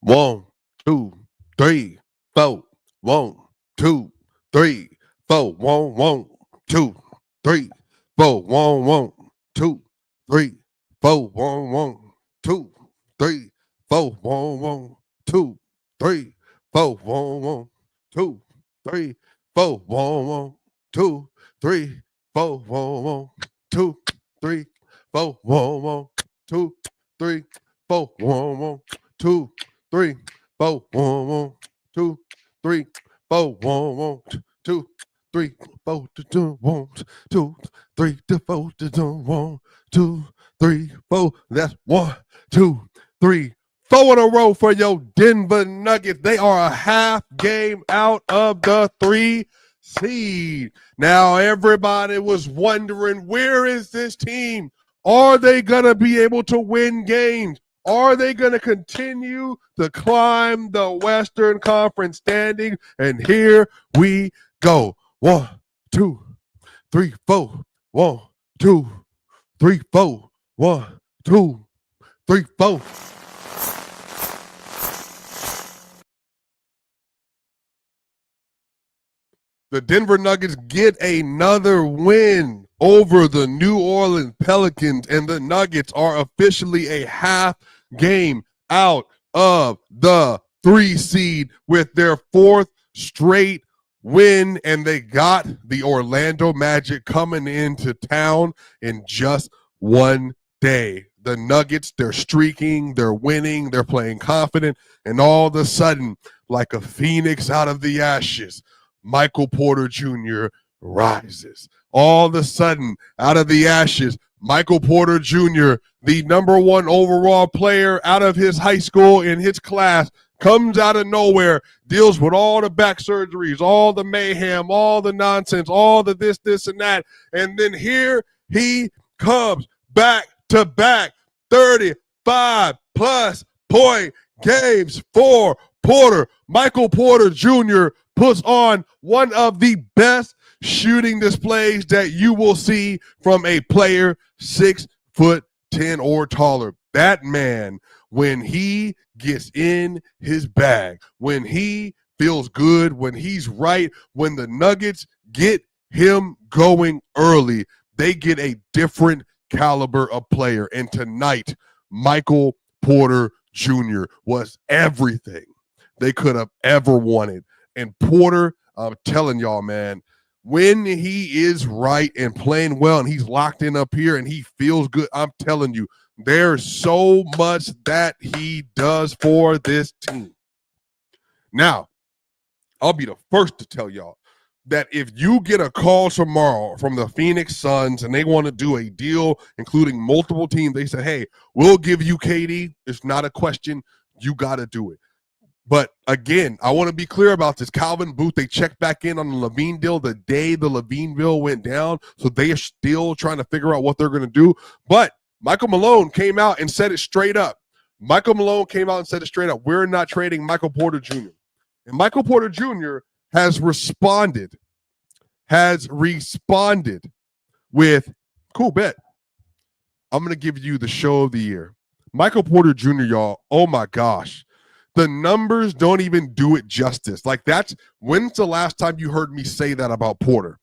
1, 2, 3, 4. 1, 2, 3, 4. 1, 1, 2, 3, 4. 1, 1, 2, 3, 4. 1, 1, 2, 3, 4. 1, 1, 2, 3, 4. 1, 1, 2, 3, 4. 1, 1, 2, 3, 4. 1, 1, 2, 3, 4. 1, 1, 2, 3, 4. 1, 1, 2, 3, 4. 1, 1, 2, 3, 4. 1, 1, 2, 3, 4. 1, 2, 3, 4. 1, 2, 3, 4. That's 1, 2, 3, 4 in a row for your Denver Nuggets. They are a half game out of the 3 seed. Now everybody was wondering, where is this team? Are they going to be able to win games? Are they going to continue to climb the Western Conference standing? And here we go. 1, 2, 3, 4. 1, 2, 3, 4. 1, 2, 3, 4. The Denver Nuggets get another win over the New Orleans Pelicans, and the Nuggets are officially a half game out of the 3 seed with their 4th straight win, and they got the Orlando Magic coming into town in just one day. The Nuggets, they're streaking, they're winning, they're playing confident, and all of a sudden, like a phoenix out of the ashes, Michael Porter Jr. rises. All of a sudden, out of the ashes, Michael Porter Jr., the number 1 overall player out of his high school in his class, comes out of nowhere, deals with all the back surgeries, all the mayhem, all the nonsense, all the this, and that. And then here he comes back to back 35-plus point games for Porter. Michael Porter Jr. puts on one of the best shooting displays that you will see from a player 6'10" or taller. That man, when he gets in his bag, when he feels good, when he's right, when the Nuggets get him going early, they get a different caliber of player. And tonight, Michael Porter Jr. was everything they could have ever wanted. And Porter, I'm telling y'all, man, when he is right and playing well and he's locked in up here and he feels good, I'm telling you, there's so much that he does for this team. Now, I'll be the first to tell y'all that if you get a call tomorrow from the Phoenix Suns and they want to do a deal, including multiple teams, they say, hey, we'll give you KD. It's not a question. You got to do it. But again, I want to be clear about this. Calvin Booth, they checked back in on the Levine deal the day the Levine deal went down. So they are still trying to figure out what they're going to do. But Michael Malone came out and said it straight up. We're not trading Michael Porter Jr. And Michael Porter Jr. has responded with, cool bet. I'm going to give you the show of the year. Michael Porter Jr., y'all, oh my gosh. The numbers don't even do it justice. Like when's the last time you heard me say that about Porter?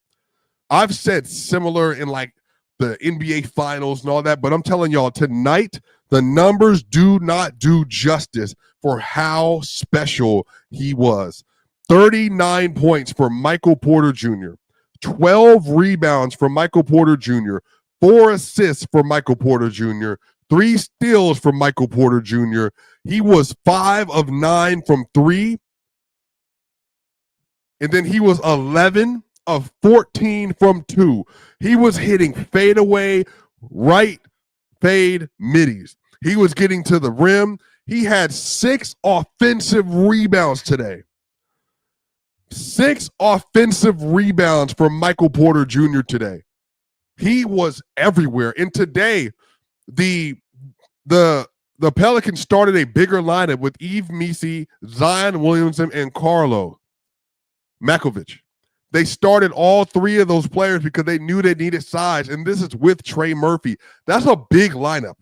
I've said similar in like the NBA finals and all that, but I'm telling y'all tonight, the numbers do not do justice for how special he was. 39 points for Michael Porter Jr., 12 rebounds for Michael Porter Jr., 4 assists for Michael Porter Jr., 3 steals for Michael Porter Jr. He was 5 of 9 from 3. And then he was 11 of 14 from 2. He was hitting fadeaway, right fade middies. He was getting to the rim. He had 6 offensive rebounds today. 6 offensive rebounds from Michael Porter Jr. today. He was everywhere. And today, the Pelicans started a bigger lineup with Yves Missi, Zion Williamson, and Carlo Makovich. They started all 3 of those players because they knew they needed size, and this is with Trey Murphy. That's a big lineup.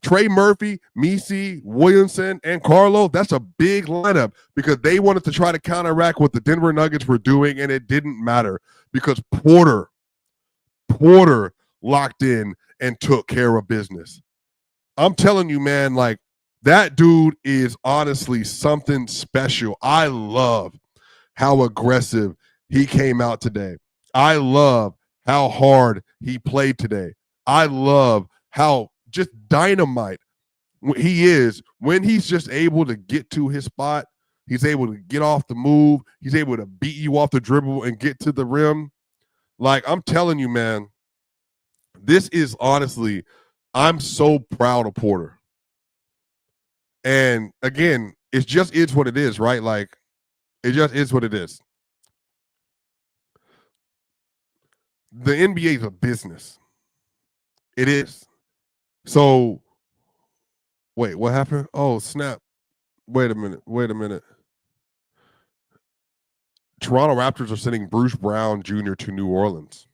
Trey Murphy, Misi, Williamson, and Carlo, that's a big lineup because they wanted to try to counteract what the Denver Nuggets were doing, and it didn't matter because Porter locked in and took care of business. I'm telling you, man, like that dude is honestly something special. I love how aggressive he came out today. I love how hard he played today. I love how just dynamite he is when he's just able to get to his spot. He's able to get off the move. He's able to beat you off the dribble and get to the rim. Like, I'm telling you, man, this is honestly, I'm so proud of Porter. And again, it just is what it is, right? Like, it just is what it is. The NBA is a business. It is. So, wait, what happened? Oh, snap. Wait a minute. Toronto Raptors are sending Bruce Brown Jr. to New Orleans.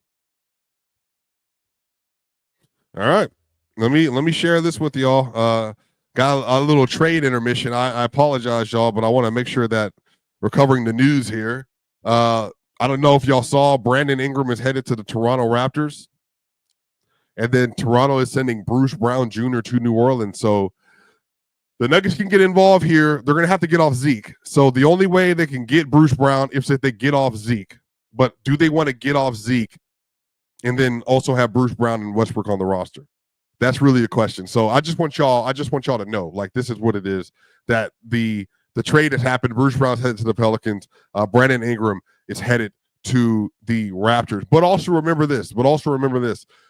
All right. Let me share this with y'all. Got a little trade intermission. I apologize, y'all, but I want to make sure that we're covering the news here. I don't know if y'all saw Brandon Ingram is headed to the Toronto Raptors. And then Toronto is sending Bruce Brown Jr. to New Orleans. So the Nuggets can get involved here. They're going to have to get off Zeke. So the only way they can get Bruce Brown is if they get off Zeke. But do they want to get off Zeke and then also have Bruce Brown and Westbrook on the roster? That's really a question. So I just want y'all to know, like, this is what it is, that the trade has happened. Bruce Brown's headed to the Pelicans. Brandon Ingram is headed to the Raptors. But also remember this.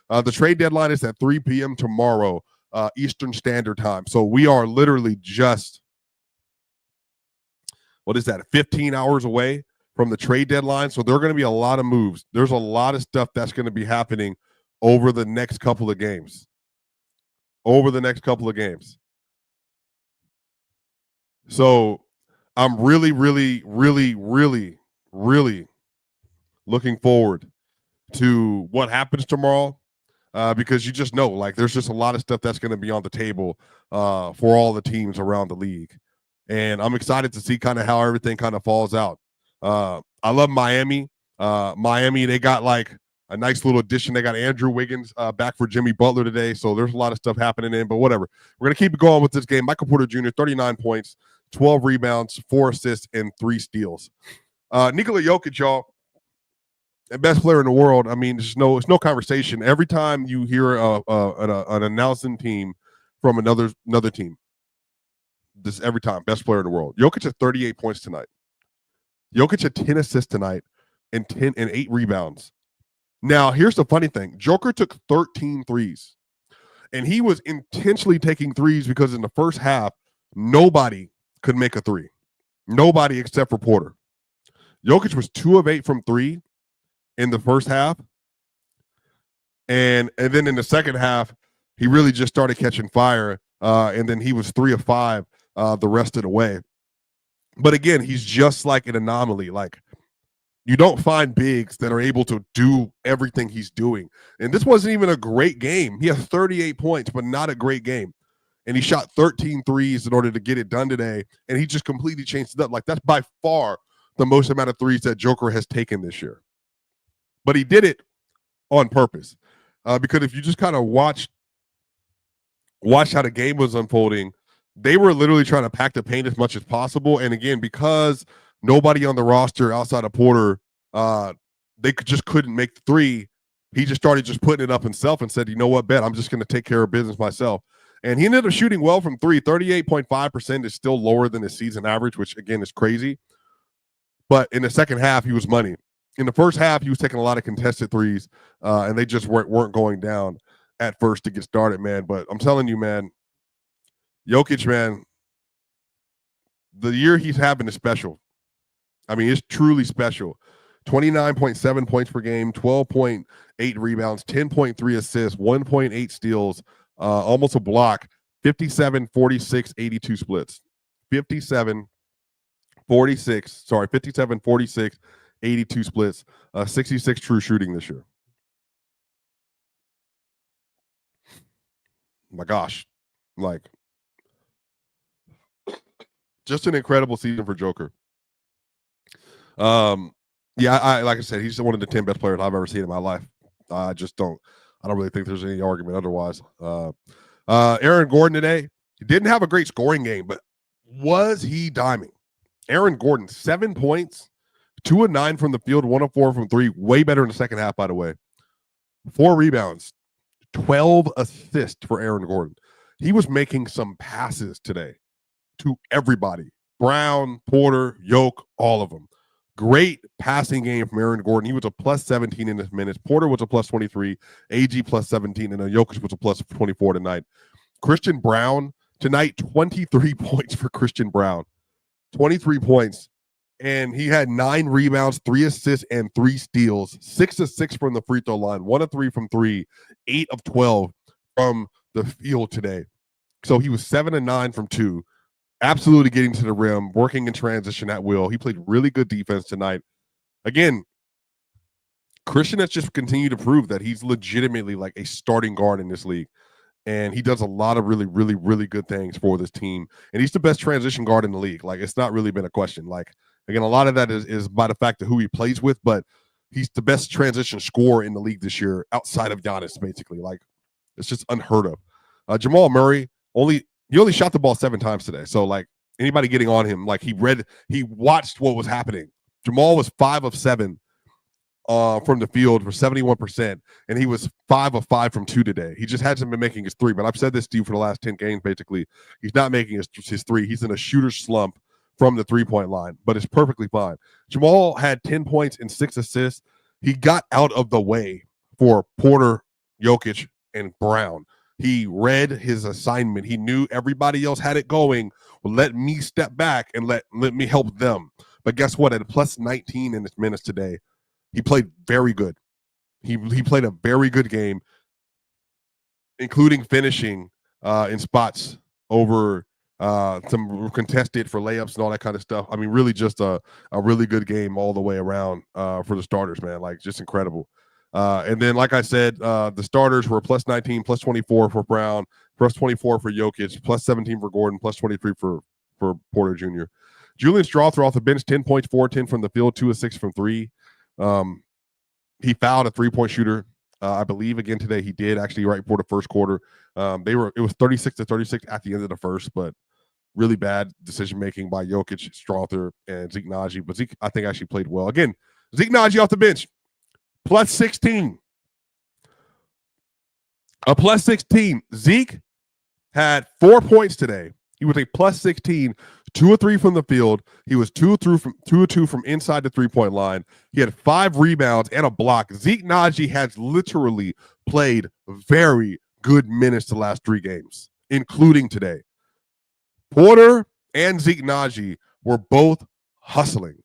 The trade deadline is at 3 p.m. tomorrow, Eastern Standard Time. So we are literally just, 15 hours away from the trade deadline. So there are going to be a lot of moves. There's a lot of stuff that's going to be happening over the next couple of games. So I'm really, really, really, really, really looking forward to what happens tomorrow, because you just know, like, there's just a lot of stuff that's going to be on the table for all the teams around the league. And I'm excited to see kind of how everything kind of falls out. I love Miami. Miami, they got like a nice little addition. They got Andrew Wiggins back for Jimmy Butler today. So there's a lot of stuff happening in, but whatever. We're going to keep it going with this game. Michael Porter Jr., 39 points, 12 rebounds, 4 assists, and 3 steals. Nikola Jokic, y'all, the best player in the world. I mean, it's no conversation. Every time you hear an announcing team from another team, this every time, best player in the world. Jokic had 38 points tonight. Jokic had 10 assists tonight and 8 rebounds. Now, here's the funny thing. Joker took 13 threes, and he was intentionally taking threes because in the first half, nobody could make a three. Nobody except for Porter. Jokic was 2 of 8 from 3 in the first half. And then in the second half, he really just started catching fire. And then he was 3 of 5 the rest of the way. But again, he's just like an anomaly. Like, you don't find bigs that are able to do everything he's doing. And this wasn't even a great game. He has 38 points, but not a great game. And he shot 13 threes in order to get it done today. And he just completely changed it up. Like, that's by far the most amount of threes that Joker has taken this year. But he did it on purpose. Because if you just kind of watch how the game was unfolding, they were literally trying to pack the paint as much as possible. And again, because nobody on the roster outside of Porter, they just couldn't make the three. He just started just putting it up himself and said, you know what, bet, I'm just going to take care of business myself. And he ended up shooting well from 3. 38.5% is still lower than his season average, which, again, is crazy. But in the second half, he was money. In the first half, he was taking a lot of contested threes, and they just weren't going down at first to get started, man. But I'm telling you, man, Jokic, man, the year he's having is special. I mean, it's truly special. 29.7 points per game, 12.8 rebounds, 10.3 assists, 1.8 steals, almost a block, 57, 46, 82 splits. 57, 46, 82 splits, 66 true shooting this year. My gosh. Like, just an incredible season for Joker. Yeah, I like I said, he's one of the 10 best players I've ever seen in my life. I don't really think there's any argument otherwise. Aaron Gordon today, he didn't have a great scoring game, but was he diming? Aaron Gordon, 7 points, 2 of 9 from the field, 1 of 4 from 3, way better in the second half, by the way. 4 rebounds, 12 assists for Aaron Gordon. He was making some passes today to everybody. Brown, Porter, Yoke, all of them. Great passing game from Aaron Gordon. He was a plus 17 in his minutes. Porter was a plus 23. AG plus 17. And Jokic was a plus 24 tonight. Christian Brown tonight, 23 points for Christian Brown. 23 points. And he had 9 rebounds, 3 assists, and 3 steals. 6 of 6 from the free throw line. 1 of 3 from 3. 8 of 12 from the field today. So he was 7 and 9 from 2. Absolutely getting to the rim, working in transition at will. He played really good defense tonight. Again, Christian has just continued to prove that he's legitimately like a starting guard in this league. And he does a lot of really, really, really good things for this team. And he's the best transition guard in the league. Like, it's not really been a question. Like, again, a lot of that is by the fact of who he plays with, but he's the best transition scorer in the league this year outside of Giannis, basically. Like, it's just unheard of. Jamal Murray, he only shot the ball 7 times today. So, like, anybody getting on him, like, he watched what was happening. Jamal was 5 of 7 from the field for 71%, and he was 5 of 5 from 2 today. He just hasn't been making his 3, but I've said this to you for the last 10 games, basically. He's not making his 3. He's in a shooter's slump from the three-point line, but it's perfectly fine. Jamal had 10 points and 6 assists. He got out of the way for Porter, Jokic, and Brown. He read his assignment. He knew everybody else had it going. Well, let me step back and let me help them. But guess what? At a plus 19 in his minutes today, he played very good. He played a very good game, including finishing in spots over some contested for layups and all that kind of stuff. I mean, really just a really good game all the way around for the starters, man. Like, just incredible. And then, like I said, the starters were plus 19, plus 24 for Brown, plus 24 for Jokic, plus 17 for Gordon, plus 23 for Porter Jr. Julian Strawther off the bench, 10 points, 4-10 from the field, 2 of 6 from 3. He fouled a 3-point shooter. I believe again today he did, actually, right before the first quarter. It was 36-36 at the end of the first, but really bad decision making by Jokic, Strawther, and Zeke Naji. But Zeke, I think, actually played well. Again, Zeke Naji off the bench. Plus 16. A plus 16. Zeke had 4 points today. He was a plus 16, 2 of 3 from the field. He was 2 of 2 from inside the three-point line. He had 5 rebounds and a block. Zeke Naji has literally played very good minutes the last 3 games, including today. Porter and Zeke Naji were both hustling.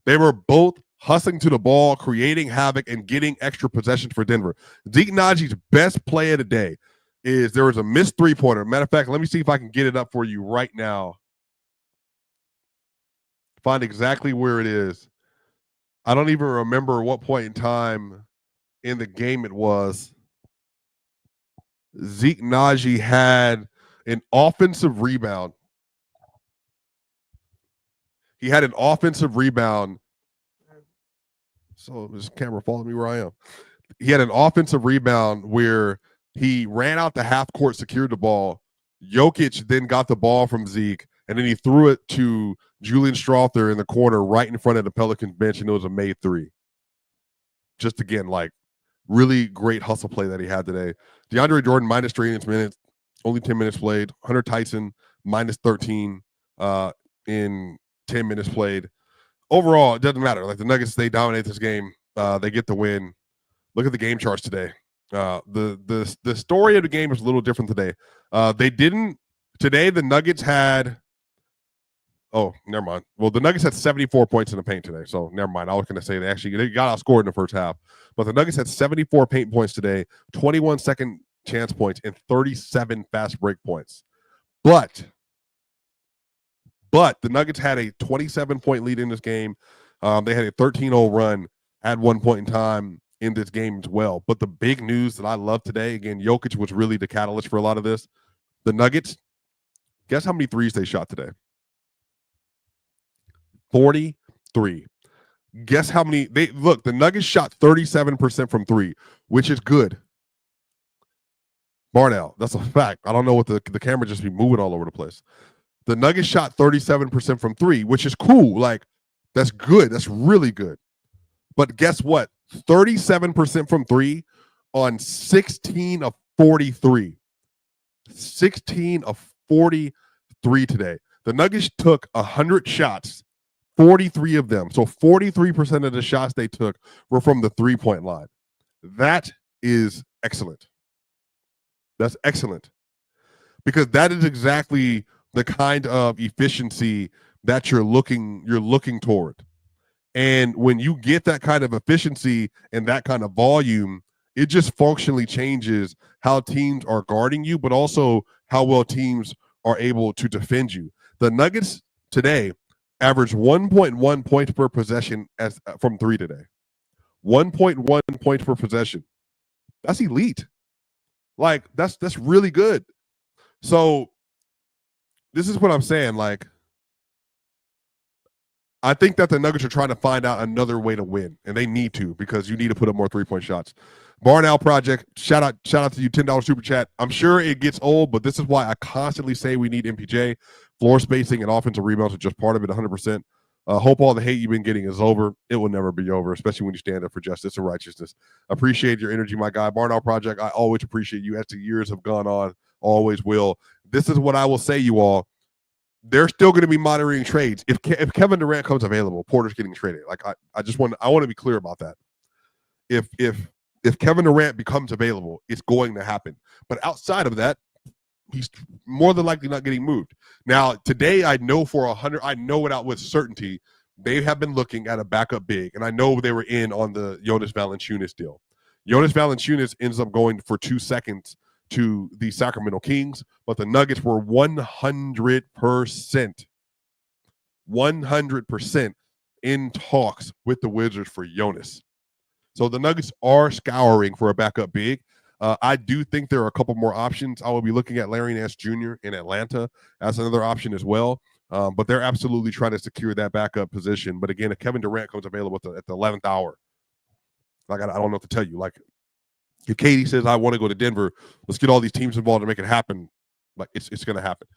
They were both hustling to the ball, creating havoc, and getting extra possessions for Denver. Zeke Naji's best play of the day is there was a missed 3-pointer. Matter of fact, let me see if I can get it up for you right now. Find exactly where it is. I don't even remember what point in time in the game it was. Zeke Naji had an offensive rebound. He had an offensive rebound. So this camera following me where I am. He had an offensive rebound where he ran out the half court, secured the ball. Jokic then got the ball from Zeke, and then he threw it to Julian Strawther in the corner right in front of the Pelicans bench, and it was a made 3. Just again, like, really great hustle play that he had today. DeAndre Jordan, minus 3 in his minutes, only 10 minutes played. Hunter Tyson, minus 13 in 10 minutes played. Overall, it doesn't matter. Like, the Nuggets, they dominate this game. They get the win. Look at the game charts today. The story of the game is a little different today. Today the Nuggets had, never mind. Well, the Nuggets had 74 points in the paint today, so never mind. I was going to say they got outscored in the first half. But the Nuggets had 74 paint points today, 21 second chance points, and 37 fast break points. But the Nuggets had a 27-point lead in this game. They had a 13-0 run at one point in time in this game as well. But the big news that I love today, again, Jokic was really the catalyst for a lot of this. The Nuggets, guess how many threes they shot today? 43. Guess how many the Nuggets shot 37% from three, which is good. Barnell, that's a fact. I don't know what the camera just be moving all over the place. The Nuggets shot 37% from three, which is cool. Like, that's good. That's really good. But guess what? 37% from three on 16 of 43. 16 of 43 today. The Nuggets took 100 shots, 43 of them. So 43% of the shots they took were from the three-point line. That is excellent. That's excellent. Because that is exactly the kind of efficiency that you're looking toward. And when you get that kind of efficiency and that kind of volume, it just functionally changes how teams are guarding you, but also how well teams are able to defend you. The Nuggets today averaged 1.1 points per possession from three today. 1.1 points per possession. That's elite. Like, that's really good. So this is what I'm saying. Like, I think that the Nuggets are trying to find out another way to win, and they need to, because you need to put up more three-point shots. Barnow Project, shout out to you, $10 super chat. I'm sure it gets old, but this is why I constantly say we need MPJ. Floor spacing and offensive rebounds are just part of it, 100%. Hope all the hate you've been getting is over. It will never be over, especially when you stand up for justice and righteousness. Appreciate your energy, my guy. Barnow Project, I always appreciate you as the years have gone on. Always will. This is what I will say, you all. They're still going to be monitoring trades. If Kevin Durant comes available, Porter's getting traded. Like, I want to be clear about that. If Kevin Durant becomes available, it's going to happen. But outside of that, he's more than likely not getting moved. Now, today I know with certainty they have been looking at a backup big, and I know they were in on the Jonas Valanciunas deal. Jonas Valanciunas ends up going for 2 seconds to the Sacramento Kings, but the Nuggets were 100% in talks with the Wizards for Jonas. So the Nuggets are scouring for a backup big. I do think there are a couple more options. I will be looking at Larry Nance Jr. in Atlanta as another option as well. But they're absolutely trying to secure that backup position. But again, if Kevin Durant comes available at the 11th hour, like, I don't know what to tell you. Like, if Katie says, I want to go to Denver, let's get all these teams involved to make it happen. Like, it's going to happen.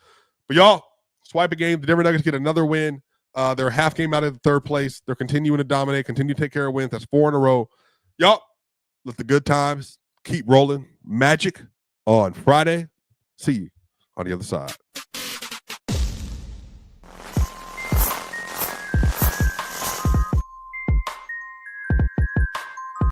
But y'all, swipe a game. The Denver Nuggets get another win. They're a half game out of the third place. They're continuing to dominate, continue to take care of wins. That's 4 in a row. Y'all, let the good times keep rolling. Magic on Friday. See you on the other side.